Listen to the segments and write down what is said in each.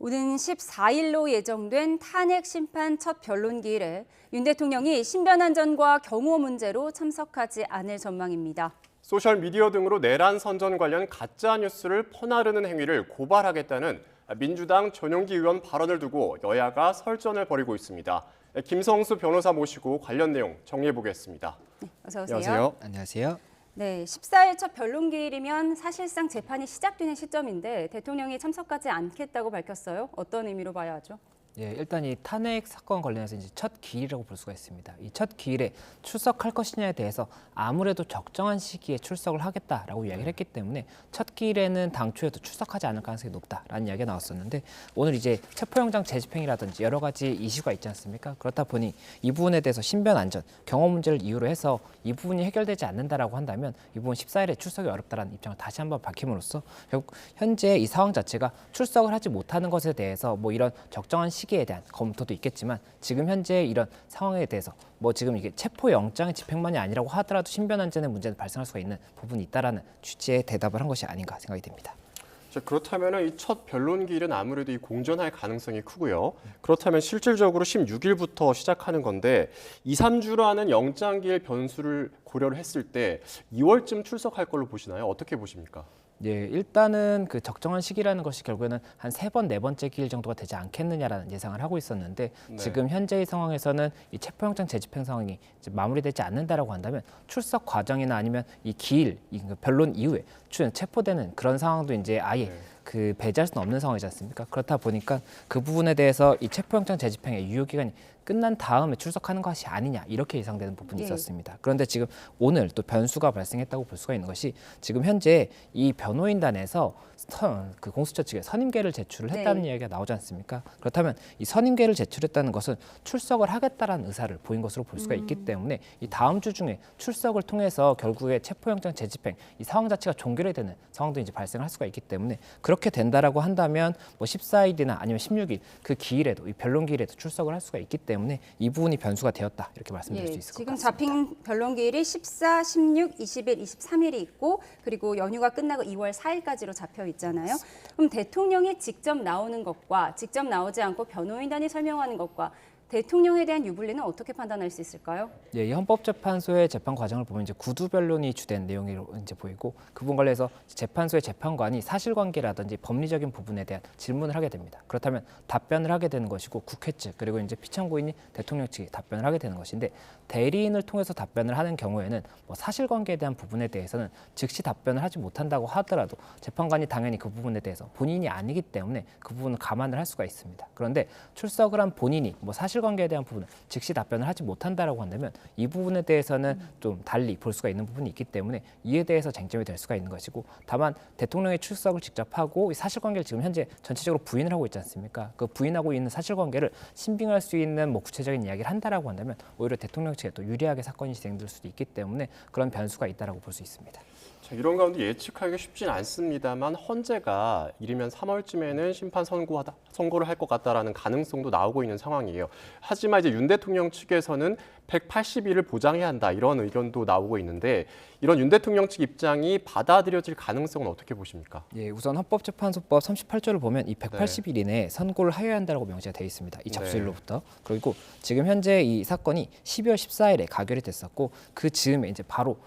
오는 14일로 예정된 탄핵 심판 첫 변론기일에 윤 대통령이 신변안전과 경호 문제로 참석하지 않을 전망입니다. 소셜미디어 등으로 내란 선전 관련 가짜 뉴스를 퍼나르는 행위를 고발하겠다는 민주당 전용기 의원 발언을 두고 여야가 설전을 벌이고 있습니다. 김성수 변호사 모시고 관련 내용 정리해 보겠습니다. 어서 오세요. 안녕하세요. 안녕하세요. 네, 14일 첫 변론기일이면 사실상 재판이 시작되는 시점인데 대통령이 참석하지 않겠다고 밝혔어요. 어떤 의미로 봐야 하죠? 예, 일단 이 탄핵 사건 관련해서 이제 첫 기일이라고 볼 수가 있습니다. 이 첫 기일에 출석할 것이냐에 대해서 아무래도 적정한 시기에 출석을 하겠다라고 이야기를 했기 때문에 첫 기일에는 당초에도 출석하지 않을 가능성이 높다라는 이야기가 나왔었는데 오늘 이제 체포영장 재집행이라든지 여러 가지 이슈가 있지 않습니까? 그렇다 보니 이 부분에 대해서 신변 안전, 경호 문제를 이유로 해서 이 부분이 해결되지 않는다라고 한다면 이 부분 14일에 출석이 어렵다라는 입장을 다시 한번 밝힘으로써 결국 현재 이 상황 자체가 출석을 하지 못하는 것에 대해서 뭐 이런 적정한 시기에 대한 검토도 있겠지만 지금 현재 이런 상황에 대해서 뭐 지금 이게 체포영장의 집행만이 아니라고 하더라도 신변 안전의 문제는 발생할 수가 있는 부분이 있다라는 취지의 대답을 한 것이 아닌가 생각이 됩니다. 그렇다면 이 첫 변론기일은 아무래도 이 공전할 가능성이 크고요. 그렇다면 실질적으로 16일부터 시작하는 건데 2, 3주로 하는 영장기일 변수를 고려를 했을 때 2월쯤 출석할 걸로 보시나요? 어떻게 보십니까? 예, 일단은 그 적정한 시기라는 것이 결국에는 한 3번, 4번째 기일 정도가 되지 않겠느냐라는 예상을 하고 있었는데 네. 지금 현재의 상황에서는 이 체포영장 재집행 상황이 이제 마무리되지 않는다라고 한다면 출석 과정이나 아니면 이 기일, 이 변론 이후에 체포되는 그런 상황도 이제 아예 네. 그 배제할 수는 없는 상황이지 않습니까? 그렇다 보니까 그 부분에 대해서 이 체포영장 재집행의 유효기간이 끝난 다음에 출석하는 것이 아니냐 이렇게 예상되는 부분이 있었습니다. 그런데 지금 오늘 또 변수가 발생했다고 볼 수가 있는 것이 지금 현재 이 변호인단에서 그 공수처 측에 선임계를 제출을 했다는 이야기가 나오지 않습니까? 그렇다면 이 선임계를 제출했다는 것은 출석을 하겠다라는 의사를 보인 것으로 볼 수가 있기 때문에 이 다음 주 중에 출석을 통해서 결국에 체포영장 재집행 이 상황 자체가 종결이 되는 상황도 이제 발생할 수가 있기 때문에 그렇게 된다라고 한다면 뭐 14일이나 아니면 16일 그 기일에도 이 변론 기일에도 출석을 할 수가 있기 때문에 이 부분이 변수가 되었다 이렇게 말씀드릴 수 있을 것 같습니다. 지금 잡힌 변론기일이 14, 16, 20일, 23일이 있고 그리고 연휴가 끝나고 2월 4일까지로 잡혀 있잖아요. 그럼 대통령이 직접 나오는 것과 직접 나오지 않고 변호인단이 설명하는 것과 대통령에 대한 유불리는 어떻게 판단할 수 있을까요? 예, 이 헌법재판소의 재판 과정을 보면 이제 구두 변론이 주된 내용으로 이제 보이고 그 부분 관련해서 재판소의 재판관이 사실관계라든지 법리적인 부분에 대한 질문을 하게 됩니다. 그렇다면 답변을 하게 되는 것이고 국회 측 그리고 이제 피청구인이 대통령 측이 답변을 하게 되는 것인데 대리인을 통해서 답변을 하는 경우에는 뭐 사실관계에 대한 부분에 대해서는 즉시 답변을 하지 못한다고 하더라도 재판관이 당연히 그 부분에 대해서 본인이 아니기 때문에 그 부분을 감안을 할 수가 있습니다. 그런데 출석을 한 본인이 뭐 사실관계에 대한 부분은 즉시 답변을 하지 못한다라고 한다면 이 부분에 대해서는 좀 달리 볼 수가 있는 부분이 있기 때문에 이에 대해서 쟁점이 될 수가 있는 것이고 다만 대통령의 출석을 직접 하고 이 사실관계를 지금 현재 전체적으로 부인을 하고 있지 않습니까? 그 부인하고 있는 사실관계를 신빙할 수 있는 뭐 구체적인 이야기를 한다라고 한다면 오히려 대통령 측에 또 유리하게 사건이 진행될 수도 있기 때문에 그런 변수가 있다라고 볼 수 있습니다. 이런 가운데 예측하기 쉽진 않습니다만 헌재가 이르면 3월쯤에는 심판 선고를 할 것 같다라는 가능성도 나오고 있는 상황이에요. 하지만 이제 윤 대통령 측에서는 180일을 보장해야 한다 이런 의견도 나오고 있는데 이런 윤 대통령 측 입장이 받아들여질 가능성은 어떻게 보십니까? 예, 우선 헌법재판소법 38조를 보면 이 180일 이내에 선고를 하여야 한다고 명시가 되어 있습니다. 이 접수일로부터. 그리고 지금 현재 이 사건이 12월 14일에 가결이 됐었고 그 즈음에 이제 바로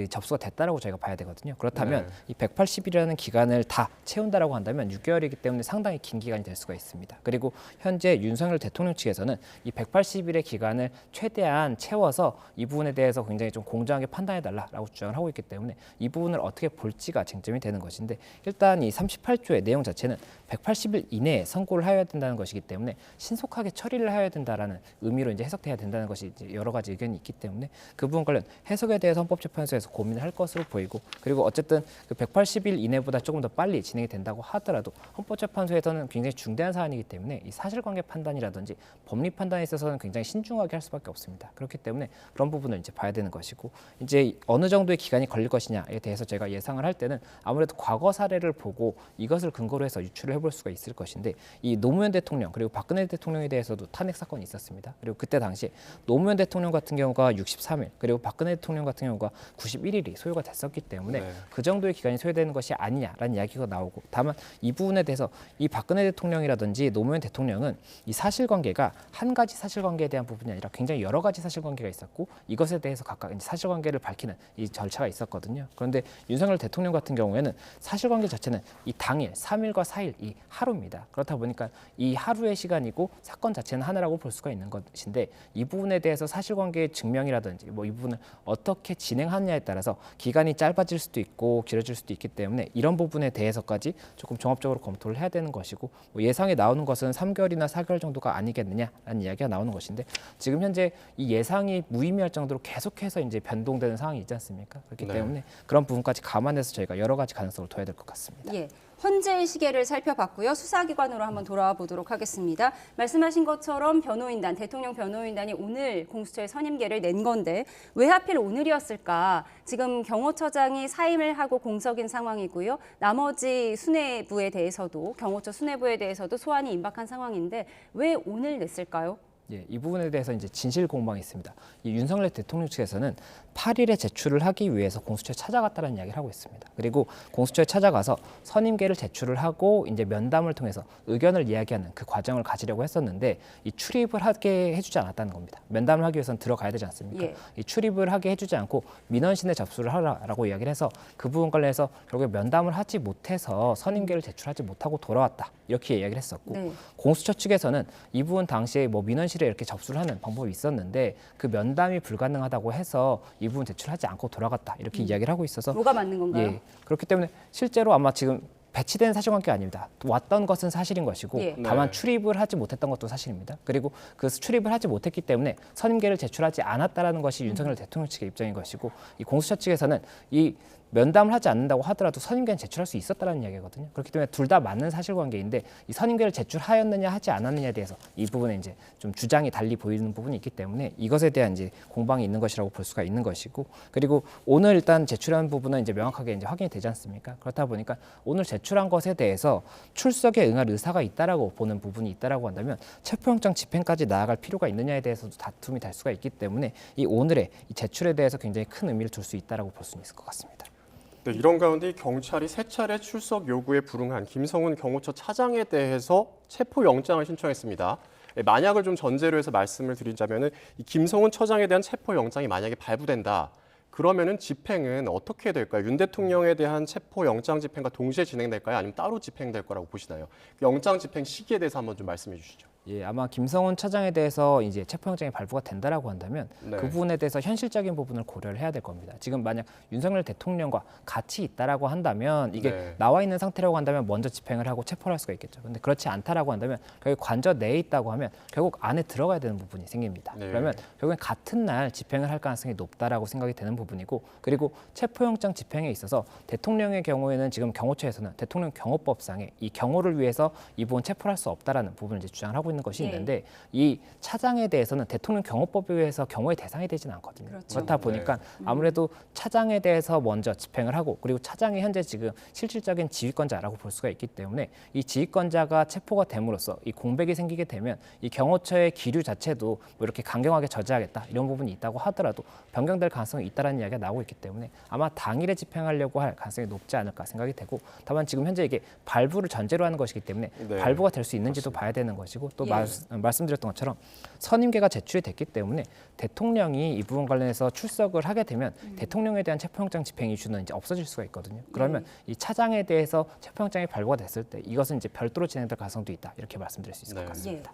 접수가 됐다라고 저희가 봐야 되거든요. 그렇다면 이 180일이라는 기간을 다 채운다라고 한다면 6개월이기 때문에 상당히 긴 기간이 될 수가 있습니다. 그리고 현재 윤석열 대통령 측에서는 이 180일의 기간을 최대한 채워서 이 부분에 대해서 굉장히 좀 공정하게 판단해달라라고 주장을 하고 있기 때문에 이 부분을 어떻게 볼지가 쟁점이 되는 것인데 일단 이 38조의 내용 자체는 180일 이내에 선고를 하여야 된다는 것이기 때문에 신속하게 처리를 하여야 된다라는 의미로 이제 해석돼야 된다는 것이 이제 여러 가지 의견이 있기 때문에 그 부분 관련 해석에 대해서 헌법재판소에서 고민을 할 것으로 보이고 그리고 어쨌든 그 180일 이내보다 조금 더 빨리 진행이 된다고 하더라도 헌법재판소에서는 굉장히 중대한 사안이기 때문에 이 사실관계 판단이라든지 법리 판단에 있어서는 굉장히 신중하게 할 수밖에 없습니다. 그렇기 때문에 그런 부분을 이제 봐야 되는 것이고 이제 어느 정도의 기간이 걸릴 것이냐에 대해서 제가 예상을 할 때는 아무래도 과거 사례를 보고 이것을 근거로 해서 유추를 해볼 수가 있을 것인데 이 노무현 대통령 그리고 박근혜 대통령에 대해서도 탄핵 사건이 있었습니다. 그리고 그때 당시에 노무현 대통령 같은 경우가 63일 그리고 박근혜 대통령 같은 경우가 91일이 소요가 됐었기 때문에 네. 그 정도의 기간이 소요되는 것이 아니냐라는 이야기가 나오고, 다만 이 부분에 대해서 이 박근혜 대통령이라든지 노무현 대통령은 이 사실관계가 한 가지 사실관계에 대한 부분이 아니라 굉장히 여러 가지 사실관계가 있었고, 이것에 대해서 각각 이제 사실관계를 밝히는 이 절차가 있었거든요. 그런데 윤석열 대통령 같은 경우에는 사실관계 자체는 이 당일 3일과 4일 이 하루입니다. 그렇다 보니까 이 하루의 시간이고 사건 자체는 하나라고 볼 수가 있는 것인데, 이 부분에 대해서 사실관계의 증명이라든지 뭐 이 부분을 어떻게 진행하느냐에 따라서 기간이 짧아질 수도 있고 길어질 수도 있기 때문에 이런 부분에 대해서까지 조금 종합적으로 검토를 해야 되는 것이고, 뭐 예상에 나오는 것은 3개월이나 4개월 정도가 아니겠느냐라는 이야기가 나오는 것인데, 지금 현재 이 예상이 무의미할 정도로 계속해서 이제 변동되는 상황이 있지 않습니까? 그렇기 네. 때문에 그런 부분까지 감안해서 저희가 여러 가지 가능성을 둬야 될 것 같습니다. 예. 헌재의 시계를 살펴봤고요. 수사기관으로 한번 돌아와 보도록 하겠습니다. 말씀하신 것처럼 변호인단, 대통령 변호인단이 오늘 공수처에 선임계를 낸 건데 왜 하필 오늘이었을까? 지금 경호처장이 사임을 하고 공석인 상황이고요. 나머지 수뇌부에 대해서도, 경호처 수뇌부에 대해서도 소환이 임박한 상황인데 왜 오늘 냈을까요? 예, 이 부분에 대해서 이제 진실 공방이 있습니다. 이 윤석열 대통령 측에서는 8일에 제출을 하기 위해서 공수처에 찾아갔다는 이야기를 하고 있습니다. 그리고 공수처에 찾아가서 선임계를 제출을 하고 이제 면담을 통해서 의견을 이야기하는 그 과정을 가지려고 했었는데, 이 출입을 하게 해주지 않았다는 겁니다. 면담을 하기 위해서는 들어가야 되지 않습니까? 예. 이 출입을 하게 해주지 않고 민원신에 접수를 하라라고 이야기를 해서 그 부분 관련해서 결국에 면담을 하지 못해서 선임계를 제출하지 못하고 돌아왔다, 이렇게 이야기를 했었고, 네. 공수처 측에서는 이 부분 당시에 뭐 민원실에 이렇게 접수를 하는 방법이 있었는데 그 면담이 불가능하다고 해서 이 부분 제출하지 않고 돌아갔다, 이렇게 이야기를 하고 있어서, 뭐가 맞는 건가요? 예, 그렇기 때문에 실제로 아마 지금 배치된 사실관계 아닙니다. 왔던 것은 사실인 것이고 예. 다만 네. 출입을 하지 못했던 것도 사실입니다. 그리고 그 출입을 하지 못했기 때문에 선임계를 제출하지 않았다라는 것이 윤석열 대통령 측의 입장인 것이고, 이 공수처 측에서는 이 면담을 하지 않는다고 하더라도 선임계는 제출할 수 있었다는 이야기거든요. 그렇기 때문에 둘 다 맞는 사실관계인데 이 선임계를 제출하였느냐 하지 않았느냐에 대해서 이 부분에 이제 좀 주장이 달리 보이는 부분이 있기 때문에 이것에 대한 이제 공방이 있는 것이라고 볼 수가 있는 것이고, 그리고 오늘 일단 제출한 부분은 이제 명확하게 이제 확인이 되지 않습니까? 그렇다 보니까 오늘 제출한 것에 대해서 출석에 응할 의사가 있다라고 보는 부분이 있다라고 한다면 체포영장 집행까지 나아갈 필요가 있느냐에 대해서도 다툼이 될 수가 있기 때문에 이 오늘의 이 제출에 대해서 굉장히 큰 의미를 둘 수 있다라고 볼 수는 있을 것 같습니다. 네, 이런 가운데 경찰이 3차례 출석 요구에 불응한 김성훈 경호처 차장에 대해서 체포영장을 신청했습니다. 만약을 좀 전제로 해서 말씀을 드리자면은 이 김성훈 처장에 대한 체포영장이 만약에 발부된다, 그러면은 집행은 어떻게 될까요? 윤 대통령에 대한 체포영장 집행과 동시에 진행될까요? 아니면 따로 집행될 거라고 보시나요? 영장 집행 시기에 대해서 한번 좀 말씀해 주시죠. 예, 아마 김성훈 차장에 대해서 이제 체포영장이 발부가 된다라고 한다면 네. 그 부분에 대해서 현실적인 부분을 고려를 해야 될 겁니다. 지금 만약 윤석열 대통령과 같이 있다라고 한다면 이게 네. 나와 있는 상태라고 한다면 먼저 집행을 하고 체포를 할 수가 있겠죠. 근데 그렇지 않다라고 한다면 결국 관저 내에 있다고 하면 결국 안에 들어가야 되는 부분이 생깁니다. 네. 그러면 결국엔 같은 날 집행을 할 가능성이 높다라고 생각이 되는 부분이고, 그리고 체포영장 집행에 있어서 대통령의 경우에는 지금 경호처에서는 대통령 경호법상에 이 경호를 위해서 이 부분 체포를 할 수 없다라는 부분을 이제 주장을 하고 있는 것이 예. 있는데, 이 차장에 대해서는 대통령 경호법에 의해서 경호의 대상이 되지는 않거든요. 그렇죠. 그렇다 보니까 아무래도 차장에 대해서 먼저 집행을 하고, 그리고 차장이 현재 지금 실질적인 지휘권자라고 볼 수가 있기 때문에 이 지휘권자가 체포가 됨으로써 이 공백이 생기게 되면 이 경호처의 기류 자체도 뭐 이렇게 강경하게 저지하겠다 이런 부분이 있다고 하더라도 변경될 가능성이 있다는 이야기가 나오고 있기 때문에 아마 당일에 집행하려고 할 가능성이 높지 않을까 생각이 되고, 다만 지금 현재 이게 발부를 전제로 하는 것이기 때문에 네. 발부가 될 수 있는지도 봐야 되는 것이고, 또 예. 말씀드렸던 것처럼 선임계가 제출이 됐기 때문에 대통령이 이 부분 관련해서 출석을 하게 되면 대통령에 대한 체포영장 집행 이슈는 이제 없어질 수가 있거든요. 그러면 이 차장에 대해서 체포영장이 발부가 됐을 때 이것은 이제 별도로 진행될 가능성도 있다, 이렇게 말씀드릴 수 있을 네. 것 같습니다.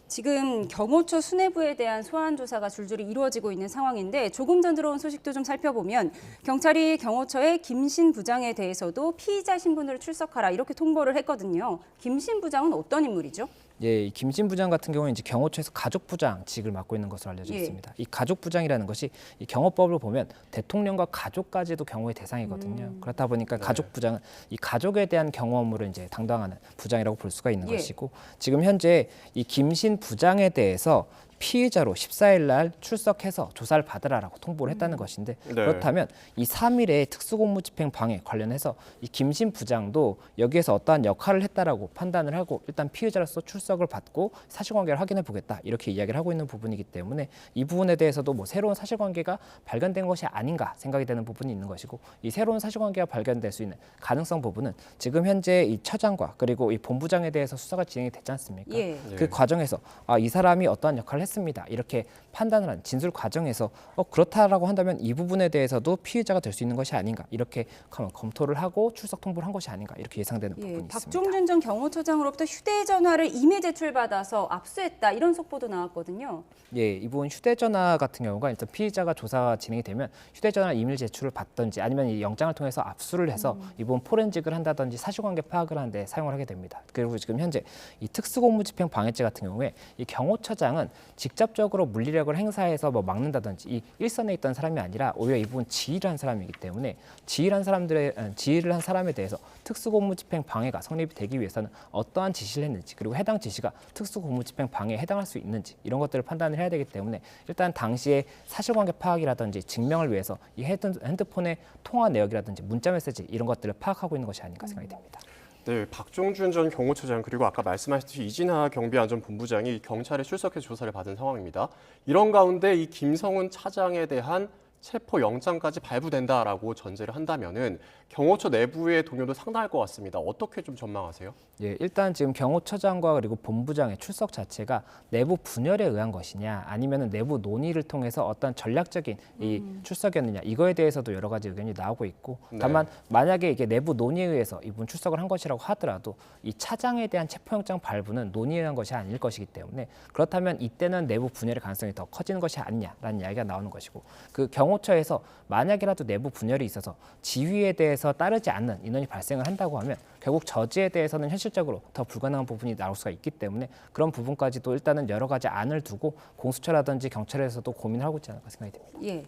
지금 경호처 수뇌부에 대한 소환 조사가 줄줄이 이루어지고 있는 상황인데, 조금 전 들어온 소식도 좀 살펴보면 경찰이 경호처의 김신 부장에 대해서도 피의자 신분으로 출석하라 이렇게 통보를 했거든요. 김신 부장은 어떤 인물이죠? 예, 이 김신 부장 같은 경우는 이제 경호처에서 가족부장직을 맡고 있는 것으로 알려져 예. 있습니다. 이 가족부장이라는 것이 이 경호법을 보면 대통령과 가족까지도 경호의 대상이거든요. 그렇다 보니까 네. 가족부장은 이 가족에 대한 경호 업무를 이제 담당하는 부장이라고 볼 수가 있는 예. 것이고, 지금 현재 이 김신 부장에 대해서 피의자로 14일 날 출석해서 조사를 받으라라고 통보를 했다는 것인데 그렇다면 이 3일의 특수공무집행 방해 관련해서 이 김신 부장도 여기에서 어떠한 역할을 했다라고 판단을 하고 일단 피의자로서 출석을 받고 사실관계를 확인해 보겠다 이렇게 이야기를 하고 있는 부분이기 때문에 이 부분에 대해서도 뭐 새로운 사실관계가 발견된 것이 아닌가 생각이 되는 부분이 있는 것이고 이 새로운 사실관계가 발견될 수 있는 가능성 부분은 지금 현재 이 처장과 그리고 이 본부장에 대해서 수사가 진행이 됐지 않습니까? 그 과정에서 이 사람이 어떠한 역할을 했습니다. 이렇게 판단을 한 진술 과정에서 그렇다라고 한다면 이 부분에 대해서도 피의자가 될 수 있는 것이 아닌가 이렇게 검토를 하고 출석 통보를 한 것이 아닌가 이렇게 예상되는 부분이 있습니다. 박종준 전 경호처장으로부터 휴대전화를 이메 제출받아서 압수했다 이런 속보도 나왔거든요. 예, 이 부분 휴대전화 같은 경우가 일단 피의자가 조사가 진행이 되면 휴대전화 이메일 제출을 받든지 아니면 이 영장을 통해서 압수를 해서 이 부분 포렌직을 한다든지 사실관계 파악을 하는데 사용을 하게 됩니다. 그리고 지금 현재 이 특수공무집행 방해죄 같은 경우에 이 경호처장은 직접적으로 물리력을 행사해서 뭐 막는다든지 이 일선에 있던 사람이 아니라 오히려 이 부분 지휘를 한 사람이기 때문에 지휘를 한 사람에 대해서 특수공무집행 방해가 성립이 되기 위해서는 어떠한 지시를 했는지 그리고 해당 지시가 특수공무집행 방해에 해당할 수 있는지 이런 것들을 판단을 해야 되기 때문에 일단 당시에 사실관계 파악이라든지 증명을 위해서 이 핸드폰의 통화 내역이라든지 문자 메시지 이런 것들을 파악하고 있는 것이 아닌가 생각이 됩니다. 네, 박종준 전 경호처장 그리고 아까 말씀하셨듯이 이진하 경비안전본부장이 경찰에 출석해서 조사를 받은 상황입니다. 이런 가운데 이 김성훈 차장에 대한 체포 영장까지 발부된다라고 전제를 한다면은 경호처 내부의 동요도 상당할 것 같습니다. 어떻게 좀 전망하세요? 예, 일단 지금 경호처장과 그리고 본부장의 출석 자체가 내부 분열에 의한 것이냐 아니면은 내부 논의를 통해서 어떤 전략적인 이 출석이었느냐 이거에 대해서도 여러 가지 의견이 나오고 있고 다만 만약에 이게 내부 논의에 의해서 이분 출석을 한 것이라고 하더라도 이 차장에 대한 체포영장 발부는 논의에 의한 것이 아닐 것이기 때문에 그렇다면 이때는 내부 분열의 가능성이 더 커지는 것이 아니냐라는 이야기가 나오는 것이고 그 경호처에서 만약이라도 내부 분열이 있어서 지휘에 대해서 따르지 않는 인원이 발생을 한다고 하면 결국 저지에 대해서는 현실적으로 더 불가능한 부분이 나올 수가 있기 때문에 그런 부분까지도 일단은 여러 가지 안을 두고 공수처라든지 경찰에서도 고민을 하고 있지 않을까 생각이 됩니다. 예.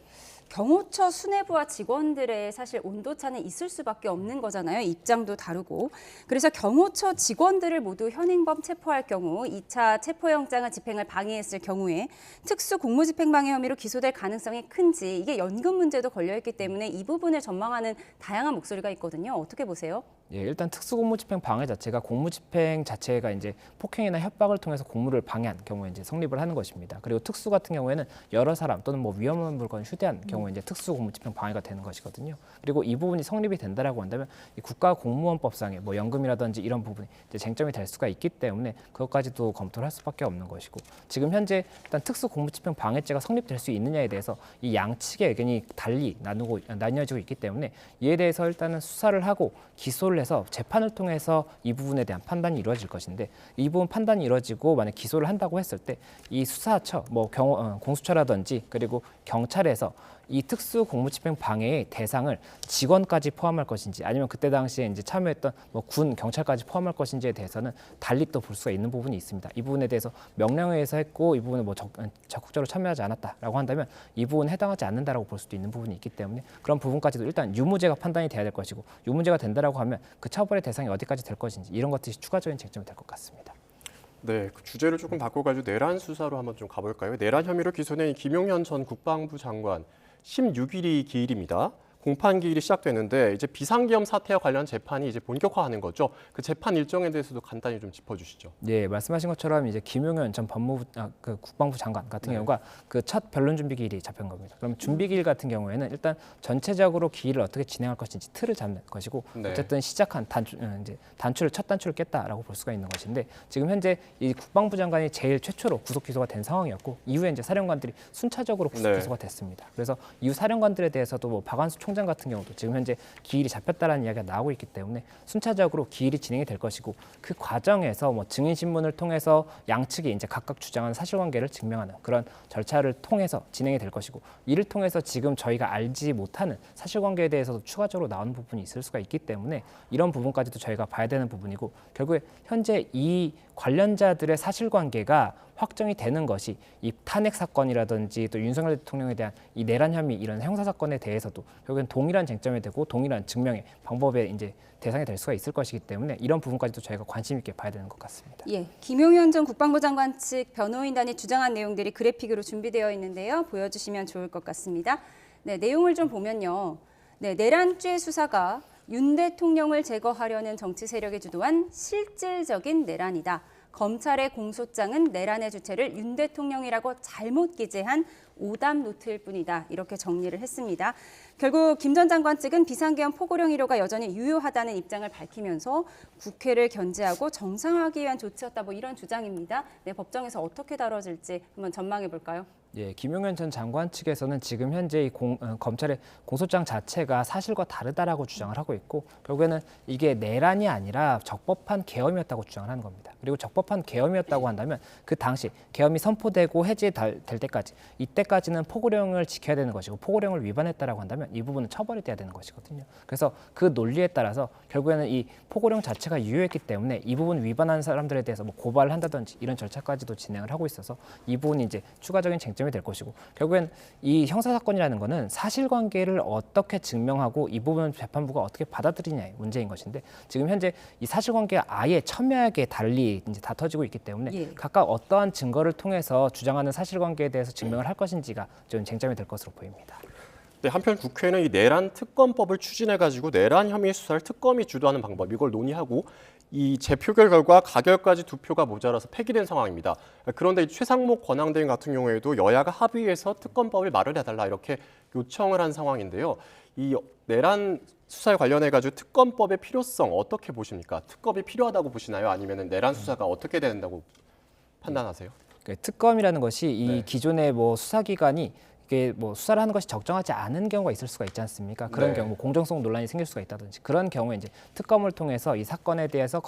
경호처 수뇌부와 직원들의 사실 온도차는 있을 수밖에 없는 거잖아요. 입장도 다르고. 그래서 경호처 직원들을 모두 현행범 체포할 경우 2차 체포영장을 집행을 방해했을 경우에 특수공무집행방해 혐의로 기소될 가능성이 큰지 이게 연금 문제도 걸려있기 때문에 이 부분을 전망하는 다양한 목소리가 있거든요. 어떻게 보세요? 예, 일단 특수공무집행 방해 자체가 공무집행 자체가 이제 폭행이나 협박을 통해서 공무를 방해한 경우에 이제 성립을 하는 것입니다. 그리고 특수 같은 경우에는 여러 사람 또는 뭐 위험한 물건을 휴대한 경우에 이제 특수공무집행 방해가 되는 것이거든요. 그리고 이 부분이 성립이 된다라고 한다면 이 국가공무원법상의 뭐 연금이라든지 이런 부분이 이제 쟁점이 될 수가 있기 때문에 그것까지도 검토를 할 수밖에 없는 것이고 지금 현재 일단 특수공무집행 방해죄가 성립될 수 있느냐에 대해서 이 양측의 의견이 달리 나뉘어지고 있기 때문에 이에 대해서 일단은 수사를 하고 기소를 해서 재판을 통해서 이 부분에 대한 판단이 이루어질 것인데 이 부분 판단이 이루어지고 만약 기소를 한다고 했을 때 이 수사처 뭐 공수처라든지 그리고 경찰에서 이 특수 공무집행 방해의 대상을 직원까지 포함할 것인지 아니면 그때 당시에 이제 참여했던 뭐 군 경찰까지 포함할 것인지에 대해서는 달리 또 볼 수가 있는 부분이 있습니다. 이 부분에 대해서 명령에 의해서 했고 이 부분에 뭐 적극적으로 참여하지 않았다라고 한다면 이 부분에 해당하지 않는다라고 볼 수도 있는 부분이 있기 때문에 그런 부분까지도 일단 유무죄가 판단이 돼야 될 것이고 유무죄가 된다라고 하면 그 처벌의 대상이 어디까지 될 것인지 이런 것들이 추가적인 쟁점이 될 것 같습니다. 네, 그 주제를 조금 바꿔가지고 내란 수사로 한번 좀 가볼까요? 내란 혐의로 기소된 김용현 전 국방부 장관 16일이 기일입니다. 공판 기일이 시작되는데 이제 비상계엄 사태와 관련 재판이 이제 본격화하는 거죠. 그 재판 일정에 대해서도 간단히 좀 짚어주시죠. 네, 말씀하신 것처럼 이제 김용현 전 그 국방부 장관 같은 경우가 그 첫 변론 준비 기일이 잡힌 겁니다. 그럼 준비 기일 같은 경우에는 일단 전체적으로 기일을 어떻게 진행할 것인지 틀을 잡는 것이고 어쨌든 시작한 첫 단추를 깼다라고 볼 수가 있는 것인데 지금 현재 이 국방부 장관이 제일 최초로 구속 기소가 된 상황이었고 이후에 이제 사령관들이 순차적으로 구속 기소가 됐습니다. 그래서 이후 사령관들에 대해서도 뭐 박완수 총장 같은 경우도 지금 현재 기일이 잡혔다라는 이야기가 나오고 있기 때문에 순차적으로 기일이 진행이 될 것이고 그 과정에서 뭐 증인 신문을 통해서 양측이 이제 각각 주장하는 사실관계를 증명하는 그런 절차를 통해서 진행이 될 것이고 이를 통해서 지금 저희가 알지 못하는 사실관계에 대해서도 추가적으로 나오는 부분이 있을 수가 있기 때문에 이런 부분까지도 저희가 봐야 되는 부분이고 결국에 현재 이 관련자들의 사실관계가 확정이 되는 것이 이 탄핵 사건이라든지 또 윤석열 대통령에 대한 이 내란 혐의 이런 형사 사건에 대해서도 결국엔 동일한 쟁점이 되고 동일한 증명의 방법의 이제 대상이 될 수가 있을 것이기 때문에 이런 부분까지도 저희가 관심 있게 봐야 되는 것 같습니다. 예, 김용현 전 국방부 장관 측 변호인단이 주장한 내용들이 그래픽으로 준비되어 있는데요. 보여주시면 좋을 것 같습니다. 네, 내용을 좀 보면요. 네, 내란죄 수사가 윤 대통령을 제거하려는 정치 세력이 주도한 실질적인 내란이다. 검찰의 공소장은 내란의 주체를 윤 대통령이라고 잘못 기재한 오답 노트일 뿐이다. 이렇게 정리를 했습니다. 결국 김 전 장관 측은 비상계엄 포고령 1호가 여전히 유효하다는 입장을 밝히면서 국회를 견제하고 정상화하기 위한 조치였다. 뭐 이런 주장입니다. 네, 법정에서 어떻게 다뤄질지 한번 전망해 볼까요? 예, 김용현 전 장관 측에서는 지금 현재 검찰의 공소장 자체가 사실과 다르다라고 주장을 하고 있고 결국에는 이게 내란이 아니라 적법한 계엄이었다고 주장을 하는 겁니다. 그리고 적법한 계엄이었다고 한다면 그 당시 계엄이 선포되고 해제될 때까지 이때까지는 포고령을 지켜야 되는 것이고 포고령을 위반했다라고 한다면 이 부분은 처벌이 돼야 되는 것이거든요. 그래서 그 논리에 따라서 결국에는 이 포고령 자체가 유효했기 때문에 이 부분 위반한 사람들에 대해서 뭐 고발을 한다든지 이런 절차까지도 진행을 하고 있어서 이 부분이 이제 추가적인 쟁점이 될 것이고 결국엔 이 형사 사건이라는 거는 사실관계를 어떻게 증명하고 이 부분을 재판부가 어떻게 받아들이냐의 문제인 것인데 지금 현재 이 사실관계가 아예 첨예하게 달리 이제 다 터지고 있기 때문에 예. 각각 어떠한 증거를 통해서 주장하는 사실관계에 대해서 증명을 할 것인지가 좀 쟁점이 될 것으로 보입니다. 네, 한편 국회는 이 내란 특검법을 추진해가지고 내란 혐의 수사를 특검이 주도하는 방법 이걸 논의하고 이 재표결 결과 가결까지 2표가 모자라서 폐기된 상황입니다. 그런데 이 최상목 권한대행 같은 경우에도 여야가 합의해서 특검법을 마련해달라 이렇게 요청을 한 상황인데요. 이 내란 수사에 관련해가지고 특검법의 필요성 어떻게 보십니까? 특검이 필요하다고 보시나요? 아니면 내란 수사가 어떻게 된다고 판단하세요? 특검이라는 것이 이 네. 기존의 뭐 수사기관이 이게 뭐 수사를 하는 것이 적정하지 않은 경우가 있을 수가 있지 않습니까? 그런 네. 경우 뭐 공정성 논란이 생길 수가 있다든지 그런 경우에 이제 특검을 통해서 이 사건에 대해서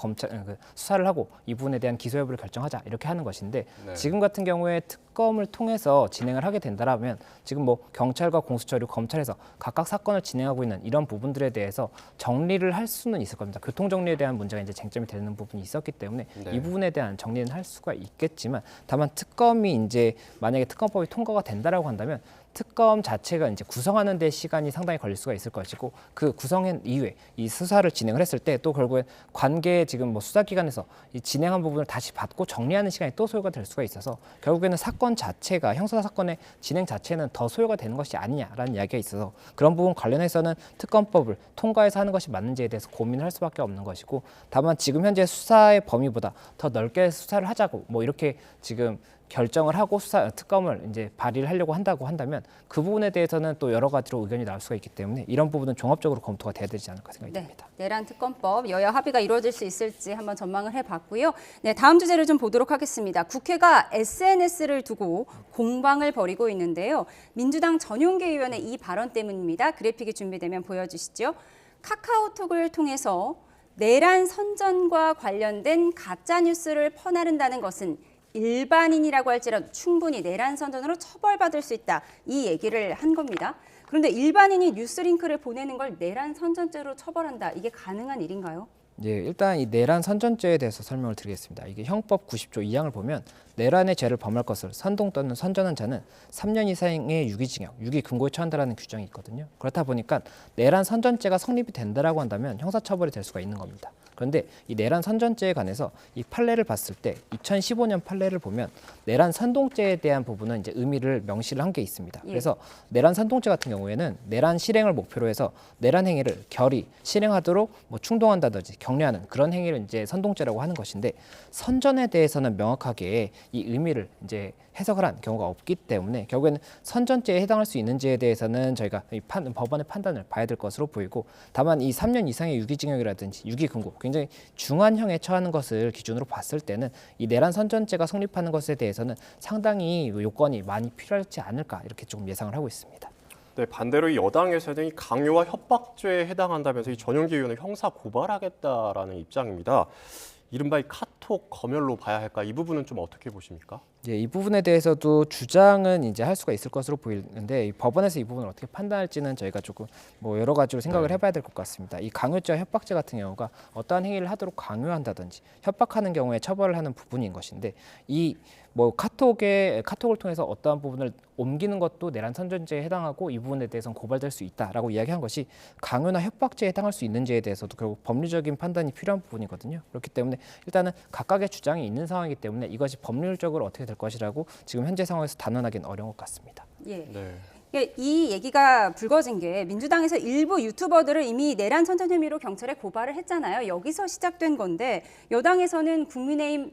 수사를 하고 이 부분에 대한 기소 여부를 결정하자 이렇게 하는 것인데 네. 지금 같은 경우에 특검을 통해서 진행을 하게 된다라면 지금 뭐 경찰과 공수처 그리고 검찰에서 각각 사건을 진행하고 있는 이런 부분들에 대해서 정리를 할 수는 있을 겁니다. 교통 정리에 대한 문제가 이제 쟁점이 되는 부분이 있었기 때문에 네. 이 부분에 대한 정리는 할 수가 있겠지만 다만 특검이 이제 만약에 특검법이 통과가 된다라고 한다면 특검 자체가 이제 구성하는 데 시간이 상당히 걸릴 수가 있을 것이고 그 구성한 이후에 이 수사를 진행을 했을 때 또 결국에 관계 지금 뭐 수사기관에서 이 진행한 부분을 다시 받고 정리하는 시간이 또 소요가 될 수가 있어서 결국에는 사건 자체가 형사 사건의 진행 자체는 더 소요가 되는 것이 아니냐라는 이야기가 있어서 그런 부분 관련해서는 특검법을 통과해서 하는 것이 맞는지에 대해서 고민을 할 수밖에 없는 것이고 다만 지금 현재 수사의 범위보다 더 넓게 수사를 하자고 뭐 이렇게 지금 결정을 하고 특검을 이제 발의를 하려고 한다고 한다면 그 부분에 대해서는 또 여러 가지로 의견이 나올 수가 있기 때문에 이런 부분은 종합적으로 검토가 돼야 되지 않을까 생각이 듭니다. 네, 내란 특검법 여야 합의가 이루어질 수 있을지 한번 전망을 해봤고요. 네, 다음 주제를 좀 보도록 하겠습니다. 국회가 SNS를 두고 공방을 벌이고 있는데요. 민주당 전용기 의원의 이 발언 때문입니다. 그래픽이 준비되면 보여주시죠. 카카오톡을 통해서 내란 선전과 관련된 가짜 뉴스를 퍼나른다는 것은 일반인이라고 할지라도 충분히 내란 선전으로 처벌받을 수 있다. 이 얘기를 한 겁니다. 그런데 일반인이 뉴스링크를 보내는 걸 내란 선전죄로 처벌한다. 이게 가능한 일인가요? 예, 일단 이 내란 선전죄에 대해서 설명을 드리겠습니다. 이게 형법 90조 2항을 보면 내란의 죄를 범할 것을 선동 또는 선전한 자는 3년 이상의 유기징역, 유기금고에 처한다라는 규정이 있거든요. 그렇다 보니까 내란 선전죄가 성립이 된다라고 한다면 형사처벌이 될 수가 있는 겁니다. 그런데 이 내란 선전죄에 관해서 이 판례를 봤을 때 2015년 판례를 보면 내란 선동죄에 대한 부분은 이제 의미를 명시를 한 게 있습니다. 예. 그래서 내란 선동죄 같은 경우에는 내란 실행을 목표로 해서 내란 행위를 결의 실행하도록 뭐 충동한다든지 격려하는 그런 행위를 이제 선동죄라고 하는 것인데 선전에 대해서는 명확하게 이 의미를 이제 해석을 한 경우가 없기 때문에 결국에는 선전죄에 해당할 수 있는지에 대해서는 저희가 이 법원의 판단을 봐야 될 것으로 보이고 다만 이 3년 이상의 유기징역이라든지 유기금고 굉장히 중한형에 처하는 것을 기준으로 봤을 때는 이 내란 선전죄가 성립하는 것에 대해서는 상당히 요건이 많이 필요하지 않을까 이렇게 조금 예상을 하고 있습니다. 네, 반대로 이 여당에서는 이 강요와 협박죄에 해당한다면서 이 전용기 의원을 형사 고발하겠다라는 입장입니다. 이른바 이 카톡 검열로 봐야 할까? 이 부분은 좀 어떻게 보십니까? 예, 이 부분에 대해서도 주장은 이제 할 수가 있을 것으로 보이는데 이 법원에서 이 부분을 어떻게 판단할지는 저희가 조금 뭐 여러 가지로 생각을 해봐야 될 것 같습니다. 이 강요죄와 협박죄 같은 경우가 어떠한 행위를 하도록 강요한다든지 협박하는 경우에 처벌을 하는 부분인 것인데 이 뭐 카톡을 통해서 어떠한 부분을 옮기는 것도 내란 선전죄에 해당하고 이 부분에 대해서는 고발될 수 있다라고 이야기한 것이 강요나 협박죄에 해당할 수 있는지에 대해서도 결국 법률적인 판단이 필요한 부분이거든요. 그렇기 때문에 일단은 각각의 주장이 있는 상황이기 때문에 이것이 법률적으로 어떻게 될 것이라고 지금 현재 상황에서 단언하기는 어려운 것 같습니다. 예. 네. 이 얘기가 불거진 게 민주당에서 일부 유튜버들을 이미 내란 선전 혐의로 경찰에 고발을 했잖아요. 여기서 시작된 건데 여당에서는 국민의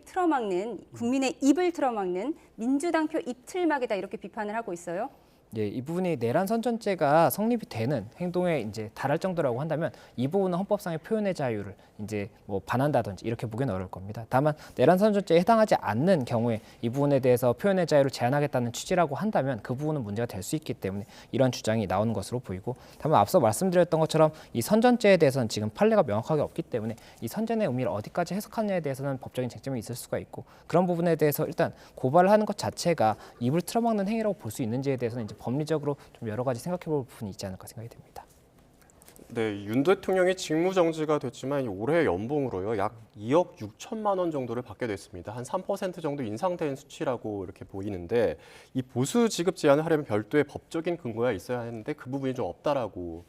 입을 틀어막는 민주당 표 입틀막이다 이렇게 비판을 하고 있어요. 예, 이 부분이 내란 선전죄가 성립이 되는 행동에 이제 달할 정도라고 한다면 이 부분은 헌법상의 표현의 자유를 이제 뭐 반한다든지 이렇게 보기는 어려울 겁니다. 다만 내란 선전죄에 해당하지 않는 경우에 이 부분에 대해서 표현의 자유를 제한하겠다는 취지라고 한다면 그 부분은 문제가 될 수 있기 때문에 이런 주장이 나오는 것으로 보이고, 다만 앞서 말씀드렸던 것처럼 이 선전죄에 대해서는 지금 판례가 명확하게 없기 때문에 이 선전의 의미를 어디까지 해석하느냐에 대해서는 법적인 쟁점이 있을 수가 있고, 그런 부분에 대해서 일단 고발을 하는 것 자체가 입을 틀어막는 행위라고 볼 수 있는지에 대해서는 이제 법리적으로 좀 여러 가지 생각해볼 부분이 있지 않을까 생각이 됩니다. 네, 윤 대통령이 직무정지가 됐지만 올해 연봉으로요 약 2억 6천만 원 정도를 받게 됐습니다. 한 3% 정도 인상된 수치라고 이렇게 보이는데 이 보수 지급 제한을 하려면 별도의 법적인 근거가 있어야 하는데 그 부분이 좀 없다라고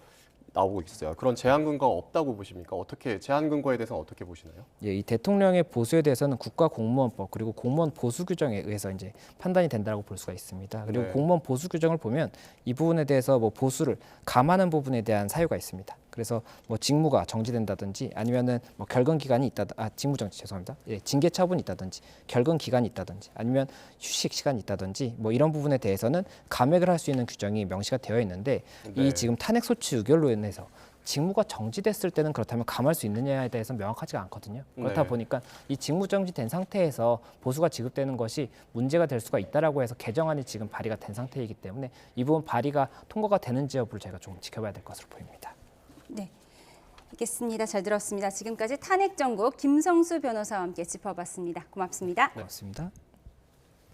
나오고 있어요. 그런 제한 근거가 없다고 보십니까? 어떻게 제한 근거에 대해서는 어떻게 보시나요? 예, 이 대통령의 보수에 대해서는 국가공무원법 그리고 공무원 보수 규정에 의해서 이제 판단이 된다고 볼 수가 있습니다. 그리고 네. 공무원 보수 규정을 보면 이 부분에 대해서 뭐 보수를 감하는 부분에 대한 사유가 있습니다. 그래서 뭐 직무가 정지된다든지 아니면은 뭐 결근 기간이 직무정지 죄송합니다. 예, 징계 처분이 있다든지 결근 기간이 있다든지 아니면 휴식 시간이 있다든지 뭐 이런 부분에 대해서는 감액을 할 수 있는 규정이 명시가 되어 있는데 네. 이 지금 탄핵 소추 의결로 인해서 직무가 정지됐을 때는 그렇다면 감할 수 있느냐에 대해서 명확하지가 않거든요. 그렇다 네. 보니까 이 직무 정지된 상태에서 보수가 지급되는 것이 문제가 될 수가 있다라고 해서 개정안이 지금 발의가 된 상태이기 때문에 이 부분 발의가 통과가 되는지 여부를 저희가 좀 지켜봐야 될 것으로 보입니다. 네, 알겠습니다. 잘 들었습니다. 지금까지 탄핵 정국 김성수 변호사와 함께 짚어봤습니다. 고맙습니다. 고맙습니다.